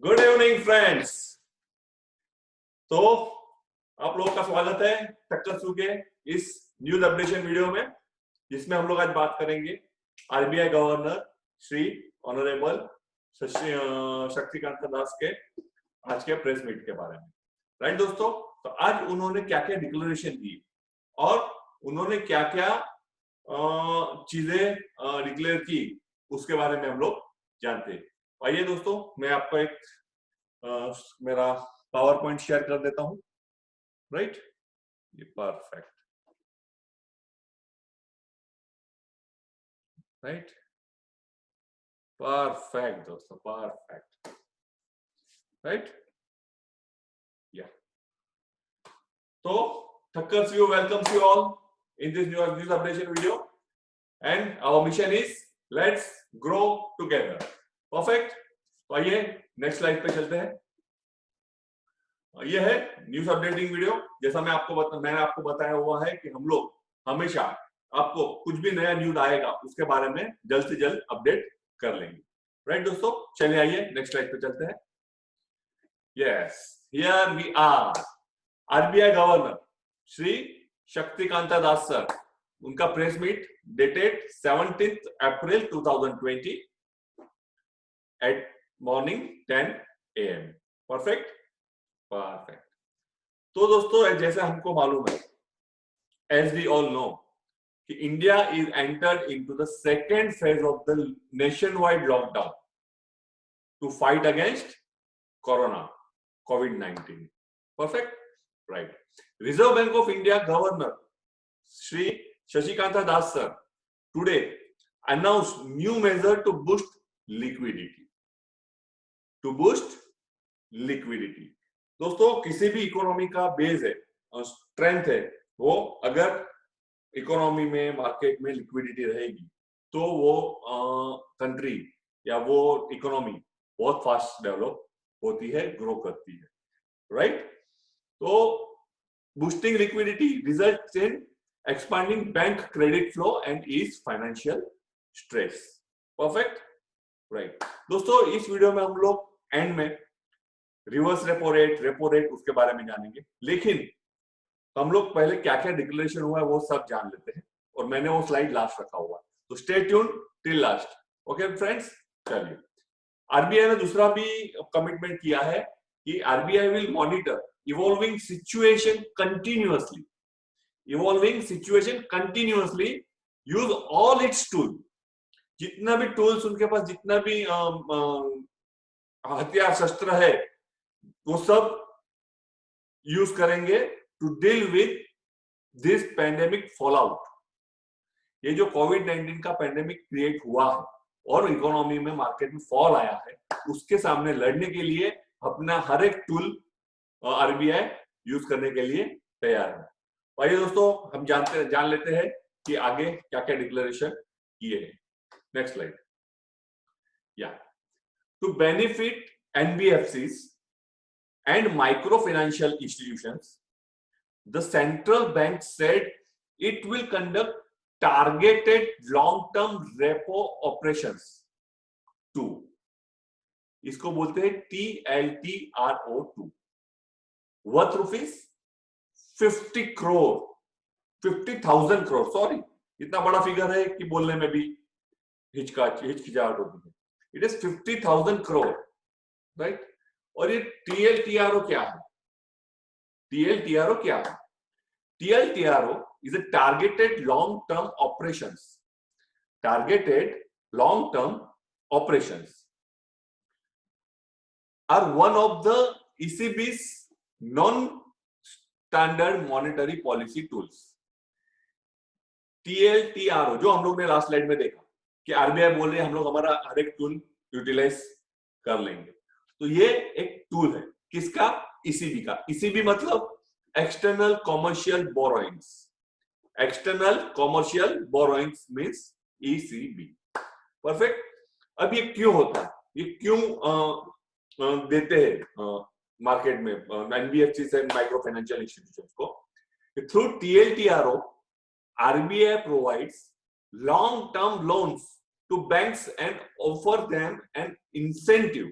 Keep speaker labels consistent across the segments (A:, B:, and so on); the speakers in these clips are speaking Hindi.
A: Good evening friends. तो आप लोगों का स्वागत है टक्कर सू के इस न्यूज अपडेशन वीडियो में, जिसमें हम लोग आज बात करेंगे RBI governor Shri honourable Shaktikanta Das के आज के प्रेस मीट के बारे में। राइट दोस्तों, तो आज उन्होंने क्या क्या डिक्लेरेशन दी और उन्होंने क्या क्या चीजें डिक्लेयर की उसके बारे में हम लोग जानते हैं। आइए दोस्तों, मैं आपको एक मेरा पावर पॉइंट शेयर कर देता हूं। राइट, ये परफेक्ट। राइट, परफेक्ट दोस्तों, परफेक्ट। राइट, या तो Thakkar you welcomes you all in this news updation video and our mission is let's grow together. Perfect. तो आइए नेक्स्ट स्लाइड पे चलते हैं। यह है न्यूज अपडेटिंग वीडियो। जैसा मैंने आपको बताया हुआ है कि हम लोग हमेशा आपको कुछ भी नया न्यूज आएगा उसके बारे में जल्द से जल्द अपडेट कर लेंगे। राइट दोस्तों, चलिए आइए नेक्स्ट स्लाइड पे चलते हैं। Yes, here we are. RBI governor Shri Shaktikanta Das sir, उनका press meet dated 17 April 2020 at morning 10 AM। Perfect, perfect. तो दोस्तों, जैसे हमको मालूम है, एज वी ऑल नो, कि India is entered into the second phase of the nationwide lockdown to fight against corona COVID-19। Perfect, right. Reserve Bank of India governor Shri Shashikanta Das sir today announce new major to boost liquidity. दोस्तों, किसी भी इकोनॉमी का बेस है, स्ट्रेंथ है, वो अगर इकोनॉमी में, मार्केट में लिक्विडिटी रहेगी तो वो कंट्री या वो इकोनॉमी बहुत फास्ट डेवलप होती है, ग्रो करती है। राइट, तो boosting liquidity results in expanding bank credit flow and ease financial stress. Perfect, right. दोस्तों, इस वीडियो में हम लोग एंड में रिवर्स रेपो रेट उसके बारे में जानेंगे, लेकिन हम लोग पहले क्या क्या डिक्लेरेशन हुआ है वो सब जान लेते हैं, और मैंने वो स्लाइड लास्ट रखा हुआ है, तो stay tune till last. Okay friends, चलिए। आरबीआई ने दूसरा भी कमिटमेंट किया है कि RBI will monitor evolving situation continuously, use all it's tool. जितना भी टूल्स उनके पास, जितना भी हथियार शस्त्र है, वो सब यूज करेंगे to deal with this pandemic fallout. ये जो कोविड-19 का पैंडेमिक क्रिएट हुआ है और इकोनॉमी में, मार्केट में फॉल आया है, उसके सामने लड़ने के लिए अपना हर एक टूल आरबीआई यूज करने के लिए तैयार है। आइए दोस्तों, हम जान लेते हैं कि आगे क्या क्या डिक्लेरेशन किए हैं। Next slide. या to benefit NBFCs and microfinancial institutions, the central bank said it will conduct targeted long-term repo operations too. इसको बोलते हैं TLTRO2, worth rupees 50 crore, 50,000 crore, sorry, इतना बड़ा फिगर है कि बोलने में भी हिचकिचाहट होती है। It is 50,000 crore, right. और ये TLTRO क्या है? TLTRO क्या है? TLTRO is a targeted long-term operations. Targeted long-term operations are one of the ECB's non-standard monetary policy tools. TLTRO जो हम लोग ने लास्ट स्लाइड में देखा कि आरबीआई बोल रहे हैं हम लोग हमारा हर एक टूल यूटिलाइज कर लेंगे, तो ये एक टूल है किसका? ईसीबी का। ईसीबी मतलब external commercial borrowings. External commercial borrowings means ECB. Perfect. अब ये क्यों होता है, ये क्यों देते हैं मार्केट में एनबीएफसी से माइक्रो फाइनेंशियल इंस्टीट्यूशंस को? Through TLTRO RBI provides long term loans to banks and offer them an incentive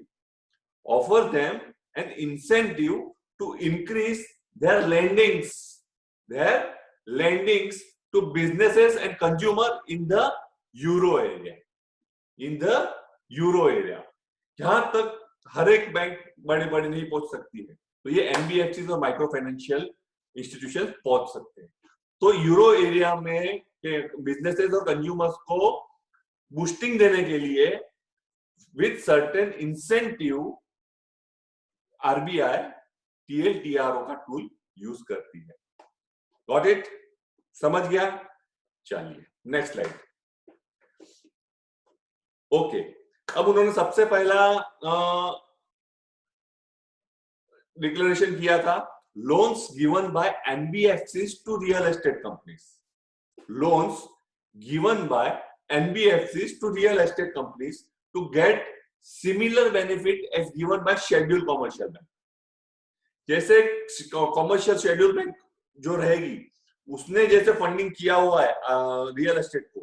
A: offer them an incentive to increase their lendings to businesses and consumer in the euro area. जहां तक हर एक बैंक बड़े नहीं पहुंच सकती है, तो ये एनबीएफसी और माइक्रो फाइनेंशियल इंस्टीट्यूशन पहुंच सकते हैं। तो यूरो एरिया में बिजनेसेस और कंज्यूमर्स को बूस्टिंग देने के लिए विद सर्टेन इंसेंटिव आरबीआई टीएलटीआरओ का टूल यूज करती है। Got it? समझ गया? चलिए नेक्स्ट स्लाइड। ओके, अब उन्होंने सबसे पहला डिक्लेरेशन किया था, loans given by NBFCs to real estate companies. Loans given by NBFCs to real estate companies to get similar benefit as given by scheduled commercial bank. जैसे कॉमर्शियल शेड्यूल बैंक जो रहेगी उसने जैसे फंडिंग किया हुआ है रियल एस्टेट को,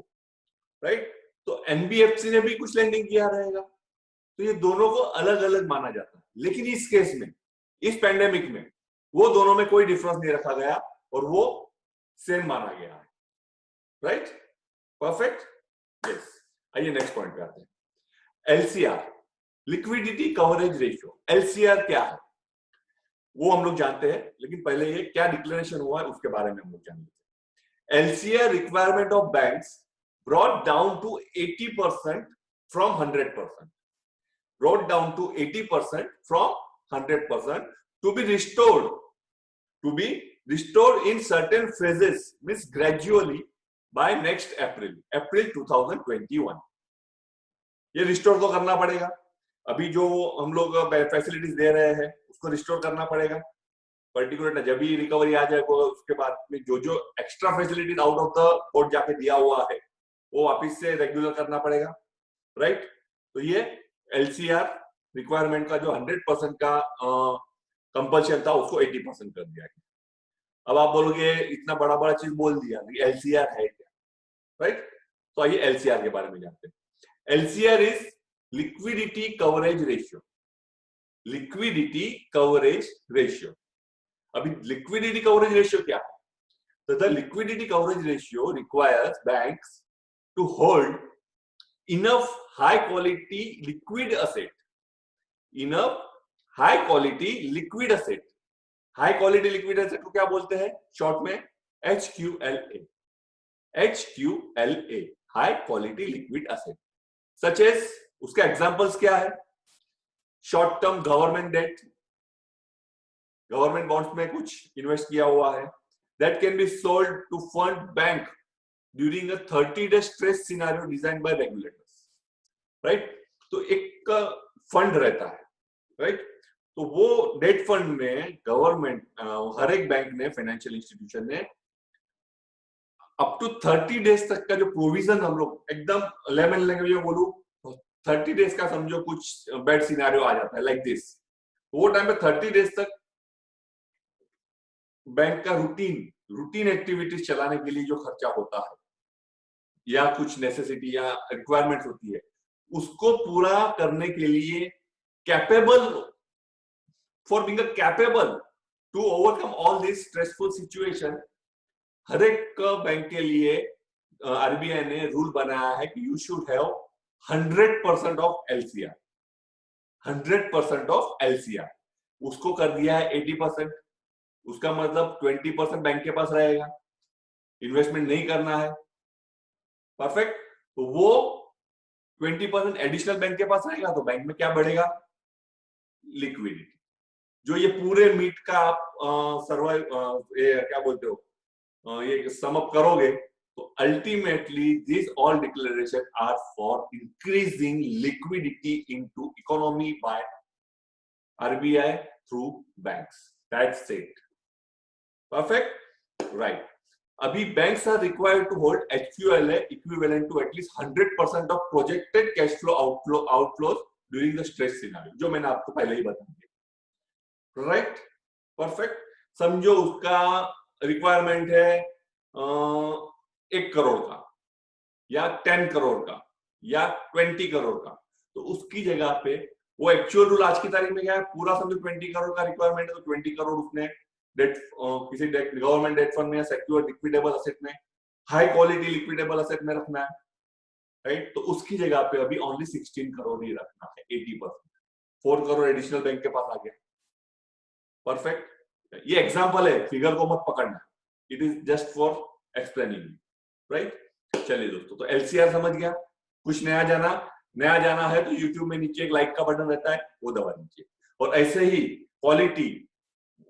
A: राइट, तो एनबीएफसी ने भी कुछ लेंडिंग किया रहेगा। तो ये दोनों को अलग अलग माना जाता है, लेकिन इस केस में, इस पैंडेमिक में वो दोनों में कोई डिफरेंस नहीं रखा गया और वो सेम माना गया है। Right, perfect, yes. आइए नेक्स्ट पॉइंट पे आते हैं। LCR, liquidity coverage ratio. LCR क्या है वो हम लोग जानते हैं, लेकिन पहले ये क्या डिक्लेरेशन हुआ है उसके बारे में हम लोग जानेंगे। LCR requirement of banks brought down to 80% from 100%. Brought down to 80% from 100% to be restored in certain phases, means gradually by next April 2021. ये रिस्टोर तो करना पड़ेगा। अभी जो हम लोग फैसिलिटीज दे रहे हैं उसको रिस्टोर करना पड़ेगा। पर्टिकुलर जब भी रिकवरी आ जाएगा उसके बाद में जो extra facilities out of the court जाके दिया हुआ है वो वापिस से रेगुलर करना पड़ेगा। राइट, तो ये एलसीआर रिक्वायरमेंट का जो 100% का कंपल्शन था उसको 80% कर दिया गया। अब आप बोलोगे इतना बड़ा बड़ा चीज बोल दिया, एलसीआर है क्या? राइट, तो आइए एलसीआर के बारे में जानते हैं। LCR is liquidity coverage ratio. Liquidity coverage ratio. अभी लिक्विडिटी कवरेज रेशियो क्या है? तो the liquidity coverage ratio requires banks to hold enough high quality liquid asset. Enough high quality liquid asset. High quality liquid asset को क्या बोलते हैं शॉर्ट में? HQLA. HQLA, high quality liquid asset. Such as, उसके एग्जांपल्स क्या है? Short term government debt, government bonds में कुछ इन्वेस्ट किया हुआ है, that can be sold to fund bank during a 30-day stress scenario designed by regulators. Right? तो एक फंड रहता है, राइट, तो वो डेट फंड में गवर्नमेंट हर एक बैंक ने, फाइनेंशियल इंस्टीट्यूशन ने अप टू 30 डेज तक का जो प्रोविजन, हम लोग एकदम लेमन लैंग्वेज में बोलूं 30 डेज का समझो कुछ बैड सिनेरियो आ जाता है लाइक दिस, वो टाइम पे 30 डेज तक बैंक का रूटीन एक्टिविटीज चलाने के लिए जो खर्चा होता है या कुछ नेसेसिटी या रिक्वायरमेंट होती है उसको पूरा करने के लिए capable, for being capable to overcome all this stressful situation, हर एक बैंक के लिए आरबीआई ने रूल बनाया है कि you should have 100% of LCR. 100% of LCR, उसको कर दिया है 80%। उसका मतलब 20% बैंक के पास रहेगा, इन्वेस्टमेंट नहीं करना है। परफेक्ट, तो वो 20% एडिशनल बैंक के पास रहेगा, तो बैंक में क्या बढ़ेगा? लिक्विडिटी। जो ये पूरे मीट का आप सर्वाइव क्या बोलते हो, ये सम अप करोगे तो ultimately this all declaration are for increasing liquidity into economy by RBI through banks. That's it. Perfect, right. अभी banks are required to hold HQLA equivalent to at least 100% of projected cash flow outflows during the stress scenario, जो मैंने आपको पहले ही बता दिया। Right, perfect. समझो उसका रिक्वायरमेंट है 1 करोड़ का या 10 करोड़ का या 20 करोड़ का, तो उसकी जगह पे वो एक्चुअल रूल आज की तारीख में क्या है, पूरा समझो 20 करोड़ का रिक्वायरमेंट है तो 20 करोड़ उसने डेट किसी गवर्नमेंट डेट फंड में या सिक्योर लिक्विडेबल एसेट में, हाई क्वालिटी लिक्विडेबल एसेट में रखना है, राइट। तो उसकी जगह पे अभी ओनली 16 करोड़ ही रखना है, 80%, 4 करोड़ एडिशनल बैंक के पास आ गया। परफेक्ट, ये एग्जांपल है, फिगर को मत पकड़ना, it is just for explaining, right. चलिए दोस्तों, तो एलसीआर समझ गया, कुछ नया जाना है तो यूट्यूब में नीचे एक लाइक का बटन रहता है, वो दबा दीजिए। और ऐसे ही क्वालिटी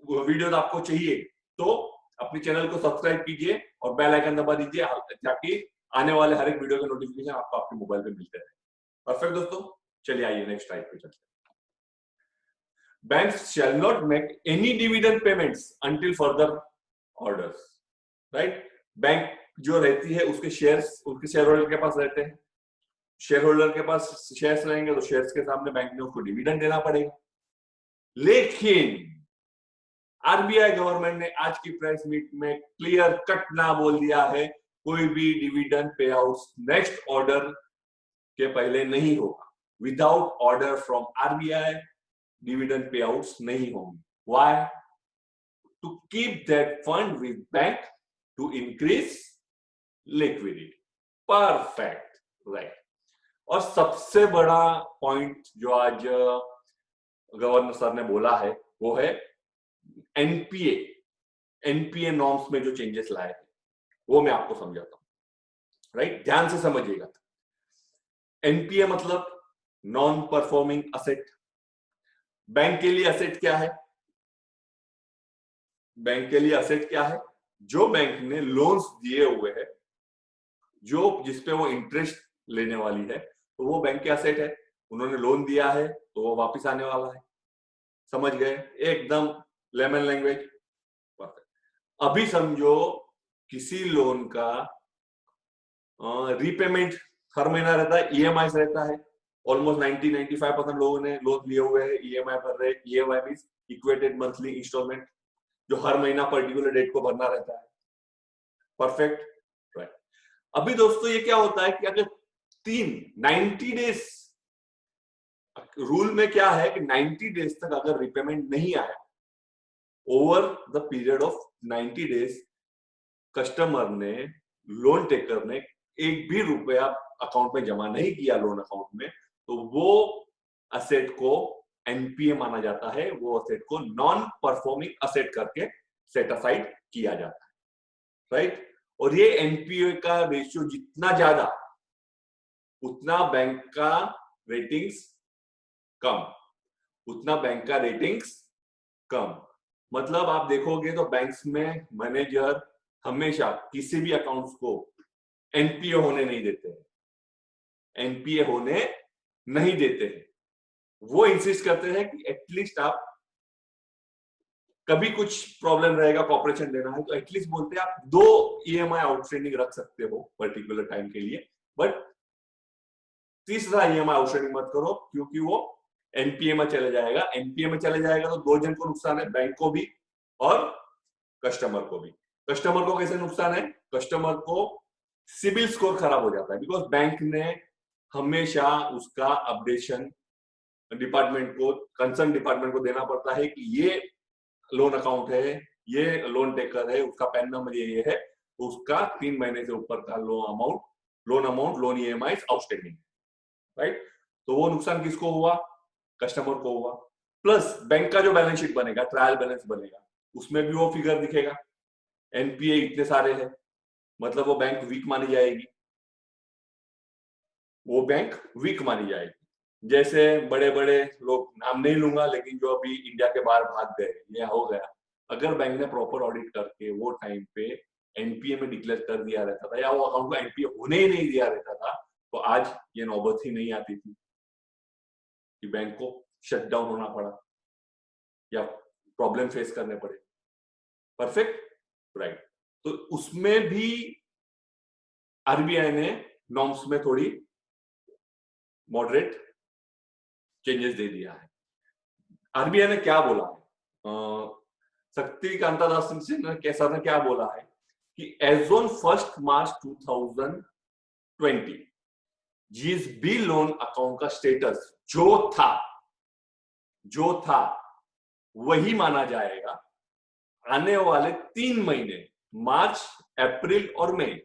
A: वीडियोस आपको चाहिए तो अपने चैनल को सब्सक्राइब कीजिए और बेल आइकन दबा दीजिए, ताकि आने वाले हर एक वीडियो के नोटिफिकेशन आपको आपके मोबाइल पे मिलते रहे। परफेक्ट दोस्तों, चलिए आइए नेक्स्ट टाइप पे चलते हैं। Banks shall not make any dividend payments until further orders, right? Bank जो रहती है उसके शेयर्स उसके शेयर होल्डर के पास रहते हैं, शेयर होल्डर के पास शेयर्स रहेंगे तो शेयर्स के सामने बैंक ने उसको डिविडेंड देना पड़ेगा। लेकिन आरबीआई गवर्नमेंट ने आज की प्रेस मीट में क्लियर कट ना बोल दिया है, कोई भी dividend pay out next order के पहले नहीं होगा। Without order from RBI dividend pay outs नहीं होंगे। Why? To keep that fund with bank to increase liquidity. Perfect, right. और सबसे बड़ा पॉइंट जो आज गवर्नर सर ने बोला है वो है एनपीए नॉर्म्स में जो चेंजेस लाए हैं वो मैं आपको समझाता हूं, राइट। ध्यान से समझिएगा। एनपीए मतलब नॉन परफॉर्मिंग असेट। बैंक के लिए असेट क्या है? बैंक के लिए असेट क्या है? जो बैंक ने लोन्स दिए हुए हैं, जो जिसपे वो इंटरेस्ट लेने वाली है, तो वो बैंक के असेट है। उन्होंने लोन दिया है तो वो वापस आने वाला है। समझ गए? एकदम लेमन लैंग्वेज। अभी समझो किसी लोन का रीपेमेंट हर महीना रहता है, ईएमआई रहता है। ऑलमोस्ट 90-95% लोगों ने लोन लिए हुए हैं, ईएमआई भर रहे। EMI means equated monthly instalment, जो हर महीना पर्टिकुलर डेट को भरना रहता है। Perfect, right. अभी दोस्तों ये क्या होता है कि अगर 90 डेज रूल में क्या है कि 90 डेज तक अगर रिपेमेंट नहीं आया, over the period of 90 days customer ने, लोन टेकर ने एक भी रुपया अकाउंट में जमा नहीं किया लोन अकाउंट में, तो वो असेट को एनपीए माना जाता है। वो असेट को नॉन परफॉर्मिंग असेट करके सेट असाइड किया जाता है, राइट। और ये एनपीए का रेशियो जितना ज्यादा, उतना बैंक का रेटिंग्स कम, उतना बैंक का रेटिंग्स कम। मतलब आप देखोगे तो बैंक्स में मैनेजर हमेशा किसी भी अकाउंट्स को एनपीए होने नहीं देते हैं, एनपीए होने नहीं देते हैं। वो इंसिस्ट करते हैं कि एटलीस्ट आप कभी कुछ प्रॉब्लम रहेगा, कॉर्पोरेशन देना है, तो एटलीस्ट बोलते हैं आप 2 ईएमआई आउटस्टैंडिंग रख सकते हो पर्टिकुलर टाइम के लिए, बट तीसरा ईएमआई आउटस्टैंडिंग मत करो, क्योंकि वो एनपीए में चले जाएगा। एनपीए में चले जाएगा तो 2 जन को नुकसान है, बैंक को भी और कस्टमर को भी। कस्टमर को कैसे नुकसान है? कस्टमर को सिबिल स्कोर खराब हो जाता है, बिकॉज बैंक ने हमेशा उसका अपडेशन डिपार्टमेंट को, कंसर्न डिपार्टमेंट को देना पड़ता है कि ये लोन अकाउंट है, ये लोन टेकर है, उसका पैन नंबर ये है, उसका 3 महीने से ऊपर का लोन ईएमआई आउटस्टैंडिंग, राइट। तो वो नुकसान किसको हुआ? कस्टमर को हुआ। प्लस बैंक का जो बैलेंस शीट बनेगा, ट्रायल बैलेंस बनेगा, उसमें भी वो फिगर दिखेगा, एनपीए इतने सारे हैं, मतलब वो बैंक वीक मानी जाएगी, वो बैंक वीक मानी जाएगी। जैसे बड़े बड़े लोग, नाम नहीं लूंगा, लेकिन जो अभी इंडिया के बाहर भाग गए, ये हो गया, अगर बैंक ने प्रॉपर ऑडिट करके वो टाइम पे एनपीए में डिक्लेयर कर दिया रहता था, या वो अकाउंट को एनपीए होने ही नहीं दिया रहता था, तो आज ये नौबत ही नहीं आती थी कि बैंक को शट डाउन होना पड़ा या प्रॉब्लम फेस करने पड़े। Perfect, right. तो उसमें भी आरबीआई ने नॉर्म्स में थोड़ी मॉडरेट चेंजेस दे दिया है। आरबीआई ने क्या बोला है? शक्तिकांता दास सर ने क्या बोला है कि as on 1 March 2020 GSB loan account का स्टेटस जो था जो था वही माना जाएगा आने वाले 3 महीने, मार्च, अप्रैल और मई,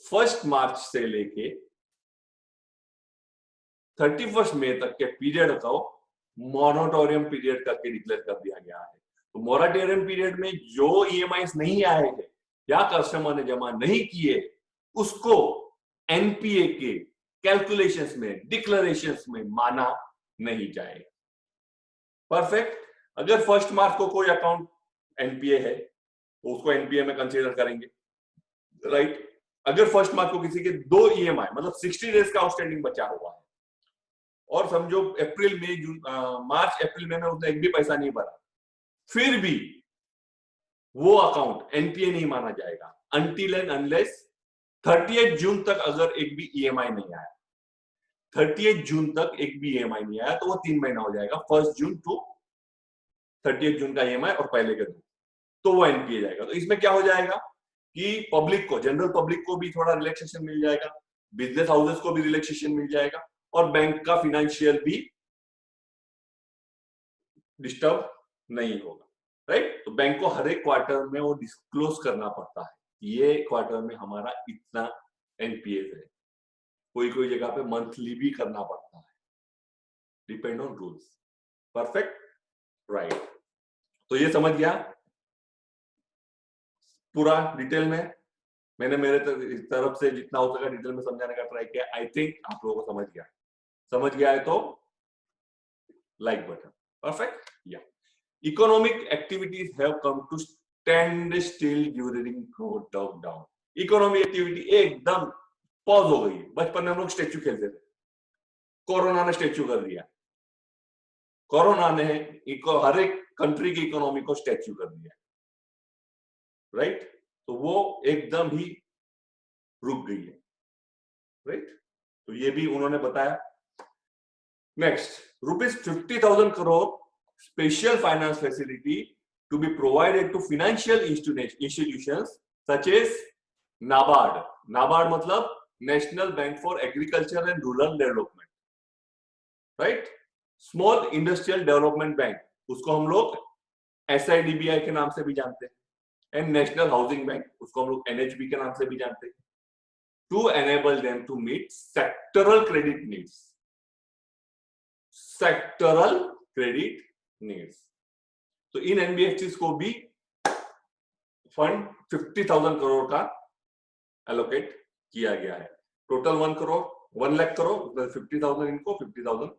A: 1 मार्च से लेके 31 मई तक के पीरियड को मॉरेटोरियम पीरियड करके डिक्लेयर कर दिया गया है। तो मॉरेटोरियम पीरियड में जो ईएमआई नहीं आए थे या कस्टमर ने जमा नहीं किए, उसको एनपीए के कैलकुलेशंस में, डिक्लेरेशंस में माना नहीं जाएगा। परफेक्ट। अगर 1 मार्च को कोई अकाउंट एनपीए है तो उसको एनपीए में कंसीडर करेंगे, राइट। अगर 1 मार्च को किसी के 2 ईएमआई मतलब 60 डेज का आउटस्टैंडिंग बचा हुआ है और समझो अप्रैल में जून मार्च अप्रैल में उसने एक भी पैसा नहीं भरा, फिर भी वो अकाउंट एनपीए नहीं माना जाएगा अनटिल एंड अनलेस 30 जून तक अगर एक भी ईएमआई नहीं आया, 30 जून तक एक भी ईएमआई नहीं आया तो वो 3 महीना हो जाएगा, 1 जून टू 30 जून का ईएमआई और पहले के 2, तो वो एनपीए जाएगा। तो इसमें क्या हो जाएगा कि पब्लिक को, जनरल पब्लिक को भी थोड़ा रिलैक्सेशन मिल जाएगा, बिजनेस हाउसेस को भी रिलैक्सेशन मिल जाएगा और बैंक का फिनेंशियल भी डिस्टर्ब नहीं होगा, राइट। तो बैंक को हर एक क्वार्टर में वो डिस्क्लोज करना पड़ता है, ये क्वार्टर में हमारा इतना एनपीए है, कोई कोई जगह पे मंथली भी करना पड़ता है, depend on rules. Perfect, right. तो ये समझ गया पूरा डिटेल में, मैंने मेरे तरफ से जितना हो सका डिटेल में समझाने का ट्राई किया। आई थिंक आप लोगों को समझ गया है तो like button. Perfect. Yeah economic activities have come to standstill during lockdown. Economic activity एकदम पॉज हो गई। बचपन में हम लोग स्टैचू खेलते थे, कोरोना ने स्टैचू कर दिया, कोरोना ने हर एक कंट्री की इकोनॉमी को स्टैचू कर दिया, राइट। तो वो एकदम ही रुक गई है, राइट। तो ये भी उन्होंने बताया। Next, ₹50,000 crore special finance facility to be provided to financial institutions such as NABARD. NABARD मतलब National Bank for Agriculture and Rural Development, right. Small Industrial Development Bank, उसको हम लोग एसआईडीबीआई के नाम से भी जानते हैं, एंड नेशनल हाउसिंग बैंक, उसको हम लोग एनएचबी के नाम से भी जानते हैं, to enable them to meet sectoral credit needs. Sectoral credit needs. तो इन एनबीएफसी को भी फंड 50,000 करोड़ का एलोकेट किया गया है। टोटल 1 लाख करोड़, 50,000 इनको, 50,000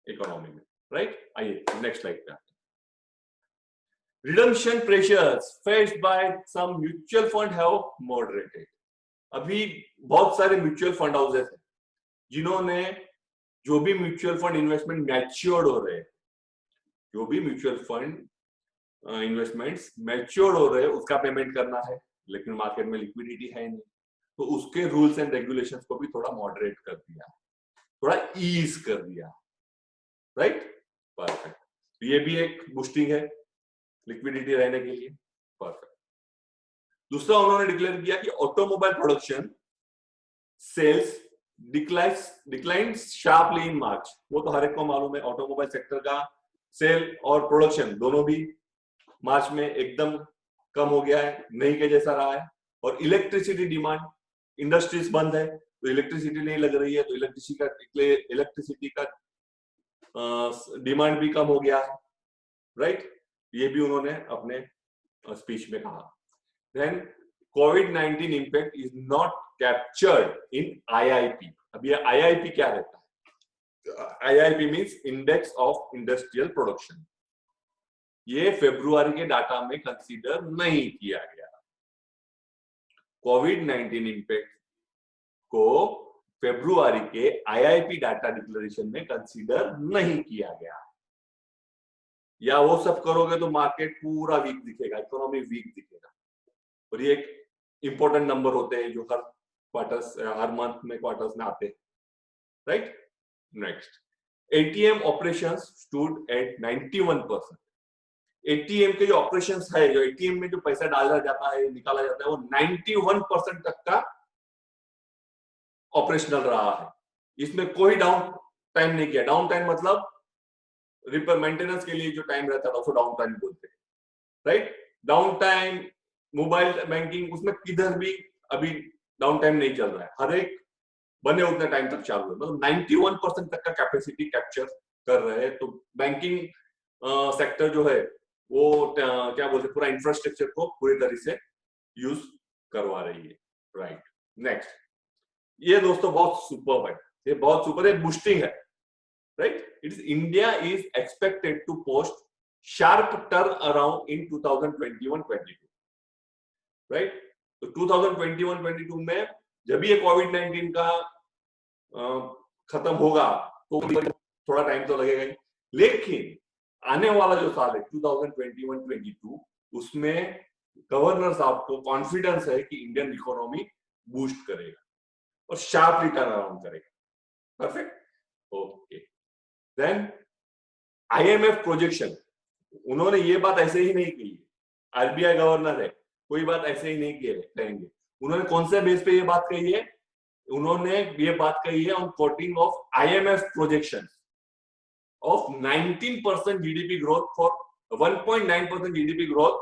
A: इकोनॉमी में, राइट। आइए नेक्स्ट स्लाइड पे। Redemption pressures faced by some mutual fund have moderated. अभी बहुत सारे म्यूचुअल फंड हाउसेस हैं जिन्होंने जो भी म्यूचुअल फंड इन्वेस्टमेंट मैच्योर्ड हो रहे हैं, जो भी म्यूचुअल फंड इन्वेस्टमेंट्स मैच्योर्ड हो रहे हैं उसका पेमेंट करना है, लेकिन मार्केट में लिक्विडिटी है नहीं, तो उसके रूल्स एंड रेगुलेशंस को भी थोड़ा मॉडरेट कर दिया, थोड़ा ईज कर दिया, राइट। परफेक्ट। ये भी एक बूस्टिंग है लिक्विडिटी रहने के लिए। परफेक्ट। दूसरा उन्होंने डिक्लेयर किया कि automobile production sales decline sharply in March. वो तो हर एक को मालूम है, ऑटोमोबाइल सेक्टर का सेल और प्रोडक्शन दोनों भी मार्च में एकदम कम हो गया है, नहीं के जैसा रहा है। और इलेक्ट्रिसिटी डिमांड, इंडस्ट्रीज बंद है तो इलेक्ट्रिसिटी नहीं लग रही है, तो इलेक्ट्रिसिटी का डिमांड भी कम हो गया है, राइट। ये भी उन्होंने अपने स्पीच में कहा। देन कोविड-19 impact is not captured in IIP. अब ये आईआईपी क्या रहता है? IIP means index of industrial production. ये फरवरी के डाटा में कंसीडर नहीं किया गया। कोविड-19 इम्पैक्ट को फरवरी के आईआईपी डाटा डिक्लेरेशन में कंसीडर नहीं किया गया। या वो सब करोगे तो मार्केट पूरा वीक दिखेगा, इकोनॉमी वीक दिखेगा। और ये एक इंपॉर्टेंट नंबर होते हैं जो हर क्वार्टर्स, हर मंथ में क्वार्टर्स में आते हैं, right. Next, ATM operations stood at 91%। ATM के जो ऑपरेशंस है, जो एटीएम में जो पैसा डाला जाता है, निकाला जाता है, वो 91% तक का ऑपरेशनल रहा है। इसमें कोई डाउन टाइम नहीं किया। डाउन टाइम मतलब रिपेयर मेंटेनेंस के लिए जो टाइम रहता था उसको डाउन टाइम बोलते हैं, right. Down time mobile banking उसमें किधर भी अभी डाउन टाइम नहीं चल रहा है, हर एक बने उतने टाइम तक चालू है, मतलब 91% तक का कैपेसिटी कैप्चर कर रहे हैं। तो बैंकिंग सेक्टर जो है वो क्या बोलते हैं, पूरा इंफ्रास्ट्रक्चर को पूरी तरह से यूज करवा रही है, राइट। नेक्स्ट, ये दोस्तों बहुत सुपर है, ये बहुत सुपर है, बूस्टिंग है, right. It is India is expected to post sharp turn around in 2021-22, right. तो 2021-22 में जब ये कोविड-19 का खत्म होगा तो थोड़ा टाइम तो लगेगा ही, लेकिन आने वाला जो साल है 2021-22 उसमें गवर्नर साहब को कॉन्फिडेंस है कि इंडियन इकोनॉमी बूस्ट करेगा और शार्पली टर्न अराउंड करेगा। Perfect, okay. Then IMF projection, उन्होंने ये बात ऐसे ही नहीं की, आरबीआई गवर्नर है, कोई बात ऐसे ही नहीं कहेंगे। उन्होंने कौन से बेस पे ये बात कही है, उन्होंने ये बात कही है on coating of IMF projection of 19% GDP growth for 1.9% GDP growth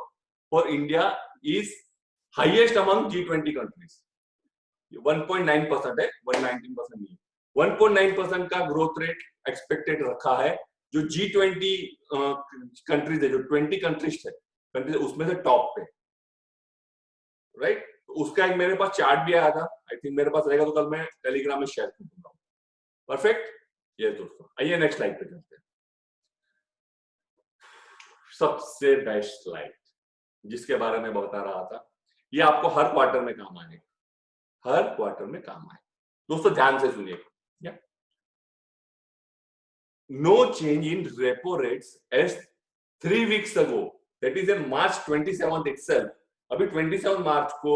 A: for India is highest among G20 countries. 1.9% है, 119% नहीं, 1.9% का ग्रोथ रेट एक्सपेक्टेड रखा है, जो G20 कंट्रीज है, जो 20 कंट्रीज है कंट्रीज उसमें से टॉप पे, राइट। उसका एक मेरे पास चार्ट भी आया था, आई थिंक मेरे पास रहेगा तो कल मैं टेलीग्राम में शेयर कर दूंगा। परफेक्ट, ये दोस्तों आइए नेक्स्ट स्लाइड पे चलते हैं। सबसे बेस्ट स्लाइड जिसके बारे में बता रहा था, ये आपको हर क्वार्टर में काम आएगा, हर क्वार्टर में काम आए दोस्तों, ध्यान से सुनिएगा। No change in repo rates as 3 weeks ago, that is in March 27th itself। अभी 27 मार्च को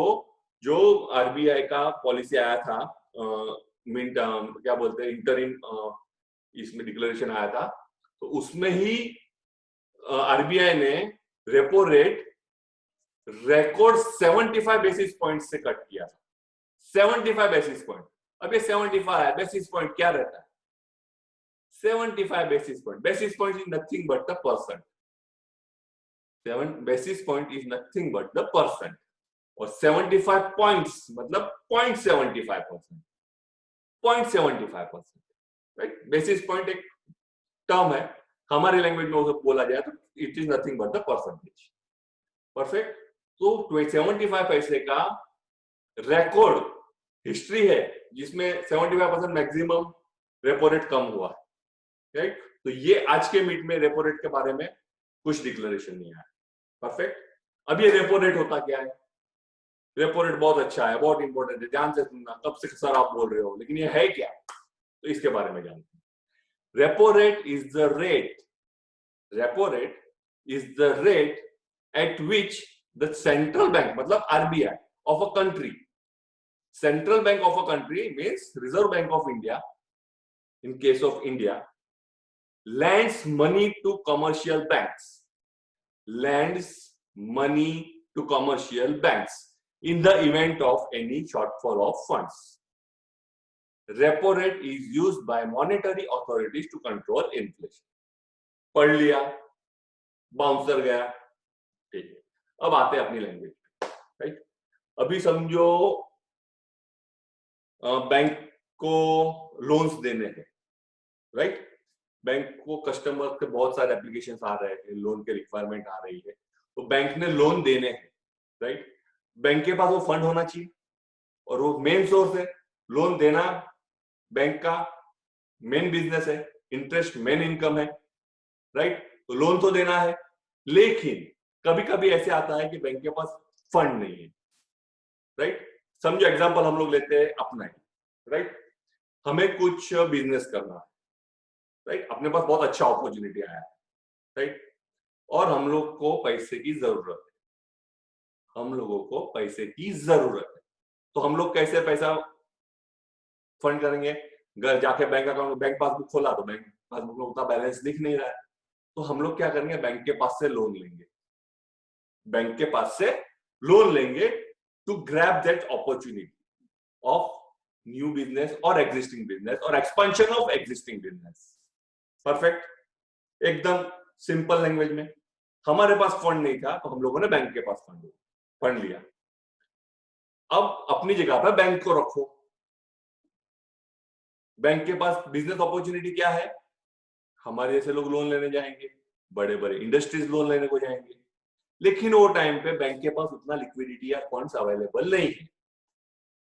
A: जो आरबीआई का पॉलिसी आया था, क्या बोलते हैं इंटरिम, इसमें डिक्लेरेशन आया था, तो उसमें ही आरबीआई ने repo rate record 75 basis point से कट किया था, 75 बेसिस पॉइंट। अब ये 75 बेसिस पॉइंट क्या रहता है, 75 basis point, basis point is nothing but the percent, 7 basis point is nothing but the percent, और 75 पॉइंट्स मतलब 0.75%, 0.75%, राइट। बेसिस पॉइंट एक टर्म है, हमारी लैंग्वेज में उसे बोला जाए तो it is nothing but the percentage. Perfect, तो 75 पैसे का रिकॉर्ड हिस्ट्री है जिसमें 75% मैक्सिमम रेपो रेट कम हुआ है, राइट। तो ये आज के मीट में रेपो रेट के बारे में कुछ डिक्लेरेशन नहीं आया। परफेक्ट, अब ये रेपो रेट होता क्या है, रेपो रेट बहुत अच्छा है, बहुत इंपॉर्टेंट है, ध्यान से सुनना, कब से सर आप बोल रहे हो, लेकिन ये है क्या, तो इसके बारे में जानते हैं। Repo rate is the rate, repo rate is the rate at which the central bank मतलब RBI of a country, central bank of a country means Reserve Bank of India, in case of India, lends money to commercial banks, lends money to commercial banks in the event of any shortfall of funds. Repo rate is used by monetary authorities to control inflation. पढ़ लिया, बाउंसर गया, ठीक है। अब आते हैं अपनी लैंग्वेज, राइट। अभी समझो बैंक को लोन्स देने हैं, राइट। बैंक को कस्टमर के बहुत सारे एप्लीकेशन आ रहे हैं, लोन के रिक्वायरमेंट आ रही है, तो बैंक ने लोन देने हैं, राइट। बैंक के पास वो फंड होना चाहिए और वो मेन सोर्स है, लोन देना बैंक का मेन बिजनेस है, इंटरेस्ट मेन इनकम है, राइट। तो लोन तो देना है, लेकिन कभी कभी ऐसे आता है कि बैंक के पास फंड नहीं है, राइट। समझो एग्जांपल हम लोग लेते हैं अपना, राइट। हमें कुछ बिजनेस करना है, राइट, अपने पास बहुत अच्छा अपॉर्चुनिटी आया है, राइट, और हम लोग को पैसे की जरूरत है, हम लोगों को पैसे की जरूरत है, तो हम लोग कैसे पैसा फंड करेंगे, घर जाके बैंक अकाउंट, बैंक पासबुक खोला तो बैंक पासबुक में उतना बैलेंस दिख नहीं रहा है, तो हम लोग क्या करेंगे, बैंक के पास से लोन लेंगे, बैंक के पास से लोन लेंगे to grab that opportunity of new business और एक्जिस्टिंग बिजनेस और expansion of existing business. Perfect, एकदम सिंपल लैंग्वेज में। हमारे पास फंड नहीं था तो हम लोगों ने बैंक के पास फंड लिया। अब अपनी जगह पर बैंक को रखो। बैंक के पास बिजनेस अपॉर्चुनिटी क्या है? हमारे जैसे लोग लोन लेने जाएंगे, बड़े बड़े इंडस्ट्रीज लोन लेने को जाएंगे, लेकिन वो टाइम पे बैंक के पास उतना लिक्विडिटी या फंड्स अवेलेबल नहीं है।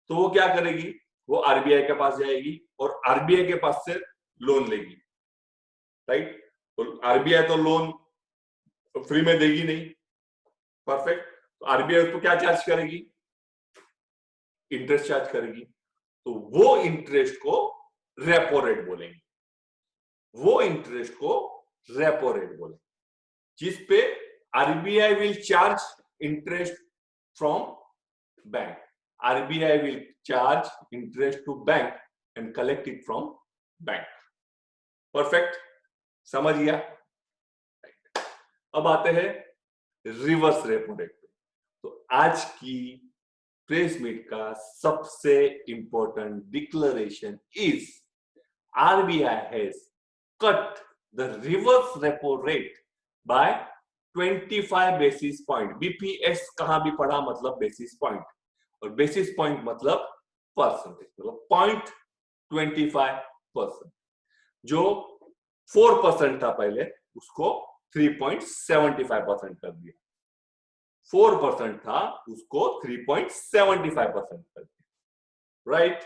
A: तो वो क्या करेगी? वो आरबीआई के पास जाएगी और आरबीआई के पास से लोन लेगी, राइट? तो आरबीआई तो लोन फ्री में देगी नहीं, परफेक्ट। तो आरबीआई उसको क्या चार्ज करेगी? इंटरेस्ट चार्ज करेगी। तो वो इंटरेस्ट को रेपो रेट बोलेंगे, वो इंटरेस्ट को रेपो रेट बोलेंगे, जिस पे RBI will charge interest from bank. RBI will charge interest to bank and collect it from bank. Perfect, समझ गया? अब आते हैं रिवर्स रेपो रेट पे। तो आज की प्रेस मीट का सबसे important declaration is RBI has cut the reverse repo rate by 25 basis point. BPS कहां भी पढ़ा मतलब बेसिस पॉइंट, और बेसिस पॉइंट मतलब परसेंटेज, मतलब 0.25%। जो 4% था पहले, उसको 3.75% कर दिया। 4% था, उसको 3.75% कर दिया। राइट?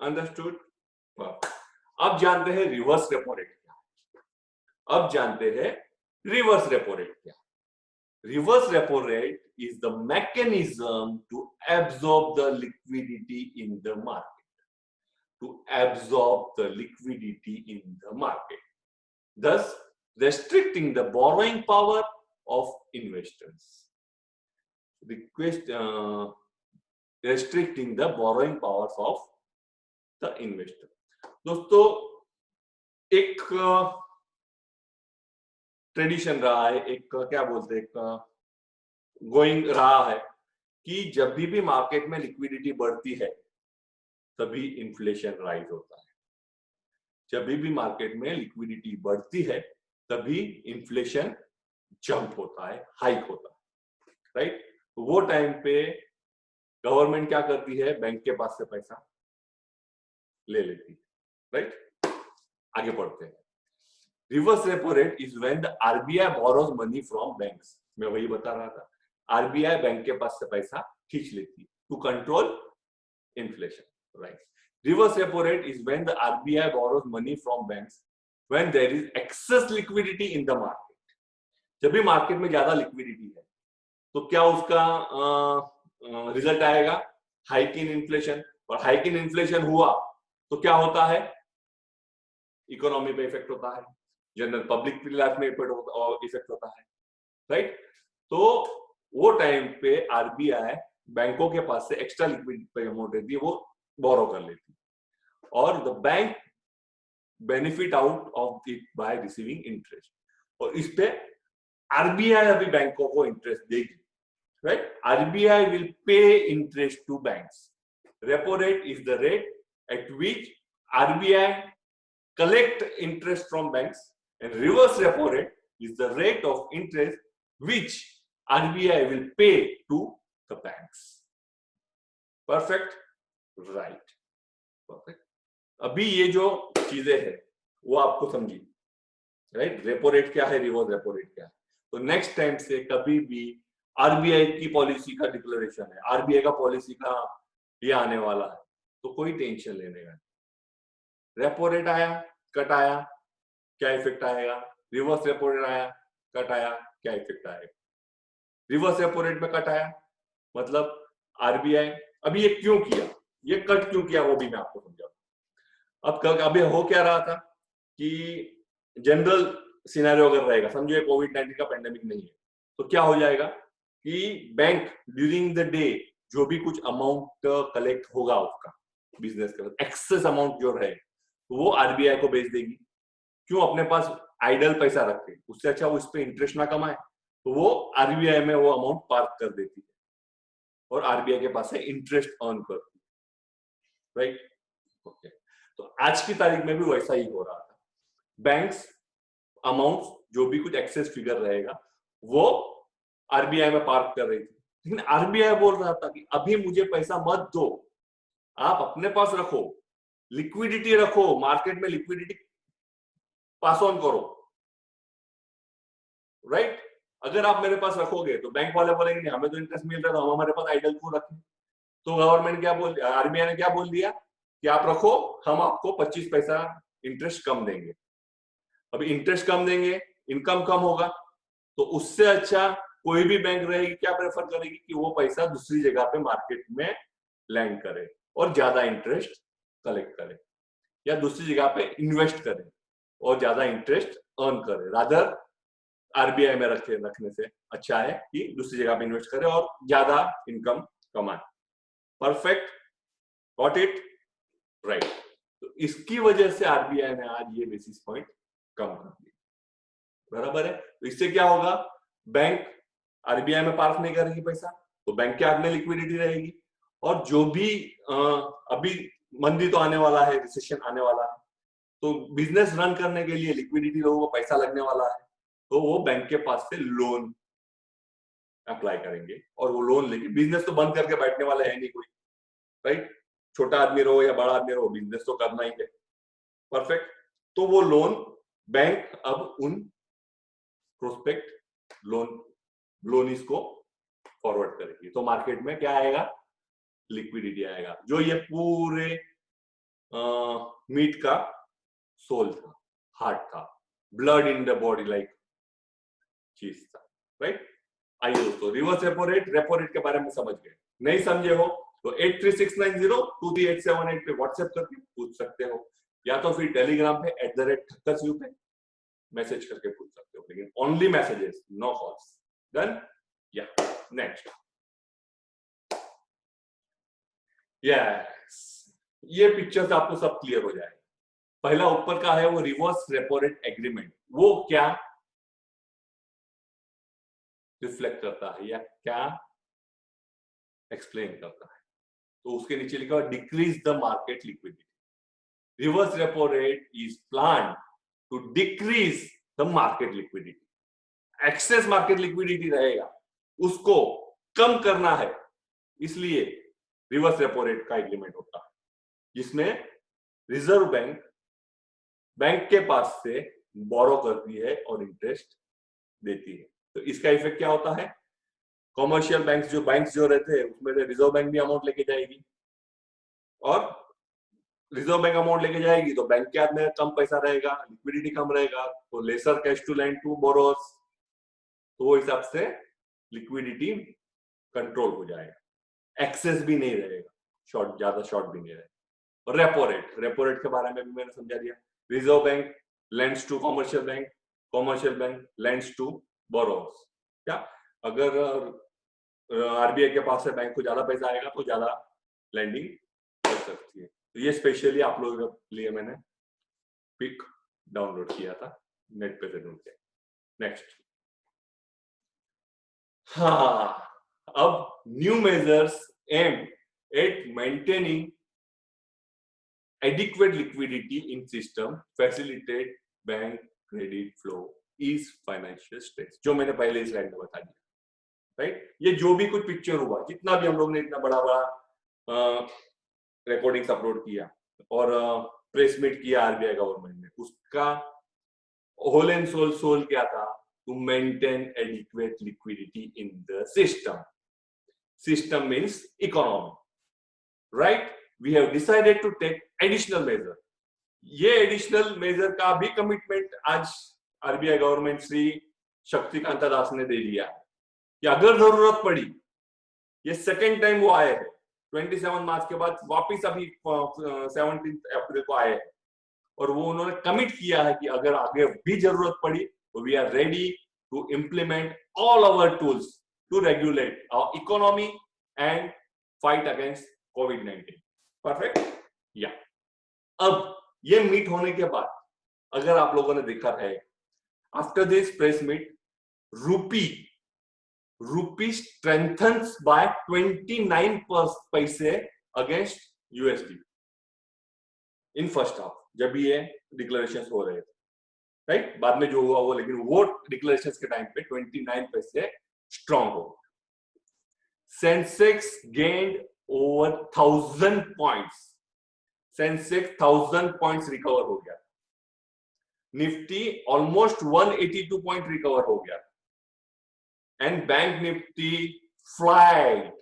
A: अंडरस्टूड? अब जानते हैं रिवर्स रेपो रेट क्या। अब जानते हैं रिवर्स रेपो रेट क्या। Reverse repo rate is the mechanism to absorb the liquidity in the market. To absorb the liquidity in the market, thus restricting the borrowing power of investors. Restricting the borrowing powers of the investor. दोस्तों, एक ट्रेडिशन रहा है, एक क्या बोलते हैं, एक गोइंग रहा है कि जब भी मार्केट में लिक्विडिटी बढ़ती है तभी इन्फ्लेशन राइज होता है। जब भी मार्केट में लिक्विडिटी बढ़ती है तभी इन्फ्लेशन जंप होता है, हाइक होता है, राइट? तो वो टाइम पे गवर्नमेंट क्या करती है? बैंक के पास से पैसा ले लेती है, राइट? आगे बढ़ते हैं। Reverse repo rate is when the RBI borrows money from banks. मैं वही बता रहा था, आरबीआई बैंक के पास से पैसा खींच लेती है to control inflation, right? Reverse repo rate is when the RBI borrows money from banks when there is excess liquidity in the market. जब भी मार्केट में ज्यादा लिक्विडिटी है तो क्या उसका रिजल्ट आएगा? Hike in inflation. और हाइक इन इन्फ्लेशन हुआ तो क्या होता है? इकोनॉमी पे इफेक्ट होता है, जनरल पब्लिक लाइफ में इफेक्ट होता है, राइट? तो वो टाइम पे आरबीआई बैंकों के पास से एक्स्ट्रा लिक्विडिटी अमाउंट रहती है, वो बोरो कर लेती है, और the bank benefit out of it by receiving interest. और इस पे आरबीआई अभी बैंकों को इंटरेस्ट देगी, right? RBI will pay interest to banks. Repo rate is the rate at which RBI collect interest from banks, and reverse repo rate is the rate of interest which RBI will pay to the banks. Perfect? Right. Perfect. अभी ये जो चीजें हैं वो आपको समझी, राइट? रेपो रेट क्या है, रिवर्स रेपो रेट क्या है। तो नेक्स्ट टाइम से कभी भी आरबीआई की पॉलिसी का डिक्लेरेशन है, आरबीआई का पॉलिसी का ये आने वाला है, तो कोई टेंशन लेने का। रेपो रेट आया, कट आया, क्या इफेक्ट आएगा? रिवर्स रेपो रेट आया, कट आया, क्या इफेक्ट आएगा? रिवर्स रेपो रेट में कट आया मतलब आरबीआई अभी ये क्यों किया, ये कट क्यों किया, वो भी मैं आपको समझाऊंगा। अब अभी हो क्या रहा था कि जनरल सिनेरियो अगर रहेगा, समझो कोविड-19 का पेंडेमिक नहीं है, तो क्या हो जाएगा कि बैंक ड्यूरिंग द डे जो भी कुछ अमाउंट कलेक्ट होगा उसका बिजनेस का एक्सेस अमाउंट जो रहे वो आरबीआई को भेज देगी। क्यों अपने पास आइडल पैसा रखे, उससे अच्छा वो इस पे इंटरेस्ट ना कमाए, तो वो आरबीआई में वो अमाउंट पार्क कर देती है और आरबीआई के पास से इंटरेस्ट अर्न करती है, राइट? ओके, तो आज की तारीख में भी वैसा ही हो रहा था। बैंक्स अमाउंट, जो भी कुछ एक्सेस फिगर रहेगा वो आरबीआई में पार्क कर रही थी। लेकिन आरबीआई बोल रहा था कि अभी मुझे पैसा मत दो, आप अपने पास रखो, लिक्विडिटी रखो, मार्केट में लिक्विडिटी पास ऑन करो, राइट। अगर आप मेरे पास रखोगे तो बैंक वाले बोलेंगे नहीं हमें तो इंटरेस्ट मिल रहा है, तो हम हमारे पास आइडल क्यों रखें। तो गवर्नमेंट क्या बोल, आरबीआई ने क्या बोल दिया कि आप रखो, हम आपको 25 पैसा इंटरेस्ट कम देंगे। अब इंटरेस्ट कम देंगे, इनकम कम होगा, तो उससे अच्छा कोई भी बैंक रहेगी क्या प्रेफर करेगी कि वो पैसा दूसरी जगह पे मार्केट में लैंड करे और ज्यादा इंटरेस्ट कलेक्ट करे, या दूसरी जगह पे इन्वेस्ट करे और ज्यादा इंटरेस्ट अर्न करे। रादर आरबीआई में रखने से अच्छा है कि दूसरी जगह पे इन्वेस्ट करे और ज्यादा इनकम कमाए। Perfect, got it, right. तो इसकी वजह से आरबीआई ने आज ये बेसिस पॉइंट कम कर दिया, बराबर है। तो इससे क्या होगा, बैंक आरबीआई में पार्क नहीं करेगी पैसा, तो बैंक के हाथ में लिक्विडिटी रहेगी, और जो भी अभी मंदी तो आने वाला है, रिसेशन आने वाला है, तो बिजनेस रन करने के लिए लिक्विडिटी लोगों को पैसा लगने वाला है, तो वो बैंक के पास से लोन अप्लाई करेंगे और वो लोन लेके, बिजनेस तो बंद करके बैठने वाले है नहीं कोई, राइट। छोटा आदमी रहो या बड़ा आदमी रहो, बिजनेस तो करना ही है। परफेक्ट। तो वो लोन बैंक अब उन प्रोस्पेक्ट लोनीज को फॉरवर्ड करेगी, तो मार्केट में क्या आएगा, लिक्विडिटी आएगा। जो ये पूरे मीट का सोल था, हार्ट था, blood in the body like चीज था, राइट। आइए दोस्तों, रिवर्स रेपो रेट के बारे में समझ गए, नहीं समझे हो तो 8369023878 पे व्हाट्सएप करके पूछ सकते हो, या तो फिर टेलीग्राम पे @thakkasu पे मैसेज करके पूछ सकते हो, लेकिन only messages, no calls. Done, yeah next. Yes, ये पिक्चर्स आपको सब क्लियर हो जाएगा। पहला ऊपर का है वो रिवर्स रेपो रेट एग्रीमेंट, वो क्या रिफ्लेक्ट करता है या क्या एक्सप्लेन करता है, तो उसके नीचे लिखा हुआ decrease the market liquidity. Reverse repo rate is plan to decrease the market liquidity. Excess market liquidity रहेगा, उसको कम करना है, इसलिए रिवर्स रेपो रेट का एग्रीमेंट होता है, जिसमें रिजर्व बैंक के पास से बोरो करती है और इंटरेस्ट देती है। तो इसका इफेक्ट क्या होता है, कॉमर्शियल बैंक्स जो रहते हैं उसमें से रिजर्व बैंक भी अमाउंट लेके जाएगी, और रिजर्व बैंक अमाउंट लेके जाएगी तो बैंक के हाथ में कम पैसा रहेगा, लिक्विडिटी कम रहेगा, तो lesser cash to lend to borrowers, तो वो हिसाब से लिक्विडिटी कंट्रोल हो जाएगा, एक्सेस भी नहीं रहेगा, ज्यादा शॉर्ट भी नहीं रहेगा। और रेपो रेट के बारे में भी मैंने समझा दिया। Reserve bank lends to commercial bank lends to borrowers. क्या, अगर आरबीआई के पास से बैंक को ज्यादा पैसा आएगा तो ज्यादा लैंडिंग कर सकती है। तो ये स्पेशली आप लोगों के लिए मैंने पिक डाउनलोड किया था नेट पे से ढूंढ के। नेक्स्ट, हाँ, अब new measures aim at maintaining adequate liquidity in system facilitate bank credit flow is financial stress, जो मैंने पहले स्लाइड में बता दिया, राइट। ये जो भी कुछ पिक्चर हुआ, जितना भी हम लोग ने इतना बड़ा बड़ा रिकॉर्डिंग्स अपलोड किया और प्रेस मीट किया आरबीआई गवर्नमेंट ने, उसका होल एंड सोल क्या था, to maintain adequate liquidity in the system means economy, right. We have decided to take additional measure. ये एडिशनल मेजर का भी कमिटमेंट आज आरबीआई गवर्नमेंट श्री शक्तिकांता दास ने दे दिया कि अगर जरूरत पड़ी, ये सेकेंड टाइम वो आए हैं 27 मार्च के बाद, वापिस अभी 17 अप्रैल को आए हैं, और वो उन्होंने कमिट किया है कि अगर आगे भी जरूरत पड़ी तो we are ready to implement all our tools to regulate our economy and fight against कोविड-19। परफेक्ट, या अब ये मीट होने के बाद अगर आप लोगों ने देखा है, आफ्टर दिस प्रेस मीट रूपी स्ट्रेंथन्स बाय 29 पैसे against USD in first half, जब ये डिक्लेरेशन हो रहे थे। राइट, बाद में जो हुआ वो, लेकिन वो डिक्लेरेशन के टाइम पे 29 पे से स्ट्रॉन्ग हो। Sensex gained over 1000 points, Sensex 1000 points recover हो गया। निफ्टी ऑलमोस्ट 182 पॉइंट रिकवर हो गया, and bank Nifty flied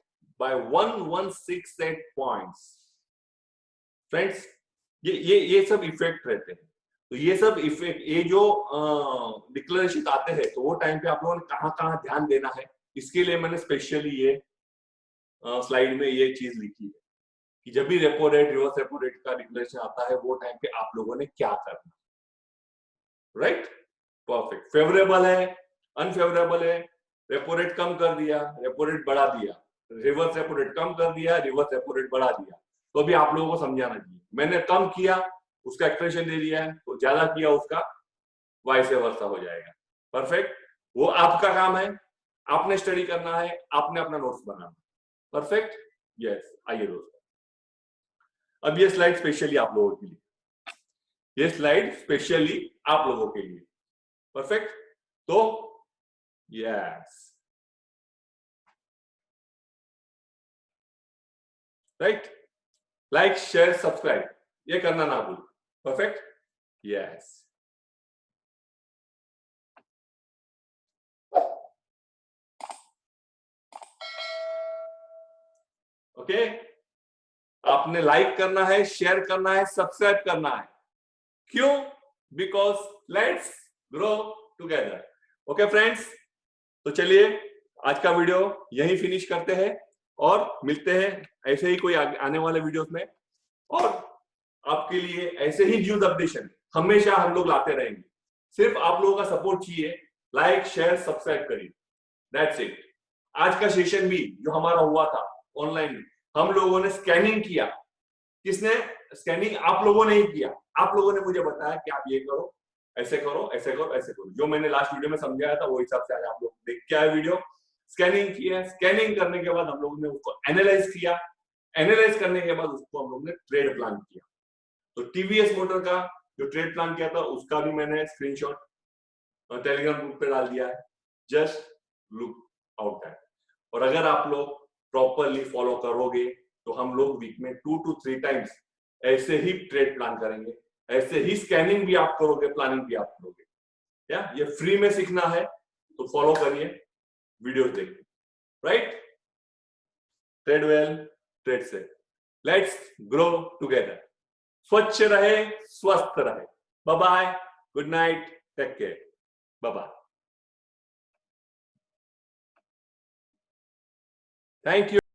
A: by 1168 points. Friends, ये सब इफेक्ट रहते हैं। तो ये सब इफेक्ट, ये जो डिक्लेरेशन आते हैं, तो वो टाइम पे आप लोगों ने कहाँ कहाँ ध्यान देना है, इसके लिए मैंने स्पेशली ये स्लाइड में ये चीज लिखी है कि जब भी repo rate, reverse repo rate का डिक्लेरेशन आता है, वो टाइम पे आप लोगों ने क्या करना। Right, perfect. फेवरेबल है, अनफेवरेबल है, रेपो रेट कम कर दिया, रेपो रेट बढ़ा दिया, रिवर्स रेपो रेट कम कर दिया, रिवर्स रेपो रेट बढ़ा दिया, तो अभी आप लोगों को समझाना चाहिए। मैंने कम किया, उसका एक्सप्रेशन दे दिया है, तो ज्यादा किया उसका वाइस वर्सा हो जाएगा। परफेक्ट, वो आपका काम है, आपने स्टडी करना है, आपने अपना नोट्स बनाना। Perfect, yes. आइए दोस्तों, अब ये स्लाइड स्पेशली आप लोगों के लिए, ये स्लाइड स्पेशली आप लोगों के लिए। परफेक्ट, तो yes, right, like share subscribe ये करना ना भूल। Perfect, yes. ओके, आपने लाइक करना है, शेयर करना है, सब्सक्राइब करना है। क्यों? Because let's grow together. Okay friends, तो चलिए आज का वीडियो यहीं फिनिश करते हैं और मिलते हैं ऐसे ही कोई आने वाले वीडियोस में, और आपके लिए ऐसे ही न्यूज अपडेशन हमेशा हम लोग लाते रहेंगे। सिर्फ आप लोगों का सपोर्ट चाहिए, लाइक शेयर सब्सक्राइब करिए, दैट्स इट। आज का सेशन भी जो हमारा हुआ था ऑनलाइन, हम लोगों ने स्कैनिंग किया। किसने स्कैनिंग? आप लोगों ने ही किया। आप लोगों ने मुझे बताया कि आप ये करो, ऐसे करो, ऐसे करो, ऐसे करो। जो मैंने लास्ट वीडियो में समझाया था वो हिसाब से आज आप लोग देख के आए वीडियो। स्कैनिंग किया, स्कैनिंग करने के बाद हम लोगों ने उसको एनालाइज किया, एनालाइज करने के बाद उसको हम लोग ने ट्रेड प्लान किया। तो टीवीएस मोटर का जो ट्रेड प्लान किया था उसका भी मैंने स्क्रीनशॉट टेलीग्राम ग्रुप पे डाल दिया है, जस्ट लुक आउट दैट। और अगर आप लोग प्रॉपरली फॉलो करोगे तो हम लोग वीक में 2 to 3 टाइम्स ऐसे ही ट्रेड प्लान करेंगे, ऐसे ही स्कैनिंग भी आप करोगे, प्लानिंग भी आप करोगे। या ये फ्री में सीखना है तो फॉलो करिए, वीडियोस देखिए, राइट। ट्रेड वेल, ट्रेड से, लेट्स ग्रो टुगेदर। स्वच्छ रहे, स्वस्थ रहे। Bye bye, good night, take care, bye bye, thank you.